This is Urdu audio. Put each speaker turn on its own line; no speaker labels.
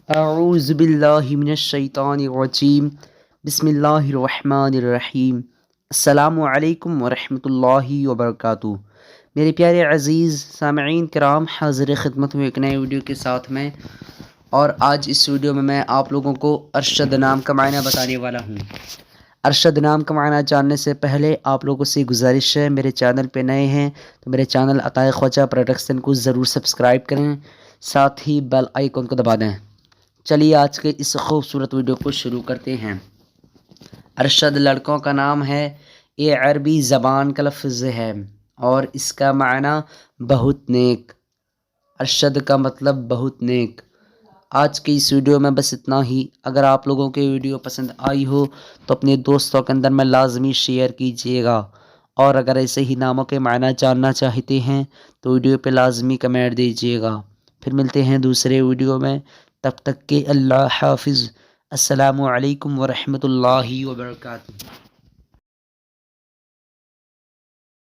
اعوذ باللہ من الشیطان الرجیم بسم اللہ الرحمن الرحیم السلام علیکم ورحمۃ اللہ وبرکاتہ۔ میرے پیارے عزیز سامعین کرام، حاضر خدمت ہوں ایک نئے ویڈیو کے ساتھ میں، اور آج اس ویڈیو میں آپ لوگوں کو ارشد نام کا معنی بتانے والا ہوں۔ ارشد نام کا معنی جاننے سے پہلے آپ لوگوں سے گزارش ہے، میرے چینل پہ نئے ہیں تو میرے چینل عطائے خواجہ پروڈکشن کو ضرور سبسکرائب کریں، ساتھ ہی بیل آئیکن کو دبا دیں۔ چلیے آج کے اس خوبصورت ویڈیو کو شروع کرتے ہیں۔ ارشد لڑکوں کا نام ہے، یہ عربی زبان کا لفظ ہے اور اس کا معنی بہت نیک۔ ارشد کا مطلب بہت نیک۔ آج کی اس ویڈیو میں بس اتنا ہی۔ اگر آپ لوگوں کے ویڈیو پسند آئی ہو تو اپنے دوستوں کے اندر میں لازمی شیئر کیجیے گا، اور اگر ایسے ہی ناموں کے معنی جاننا چاہتے ہیں تو ویڈیو پہ لازمی کمنٹ دیجیے گا۔ پھر ملتے ہیں دوسرے ویڈیو میں، تب تک کہ اللہ حافظ۔ السلام علیکم ورحمۃ اللہ وبرکاتہ۔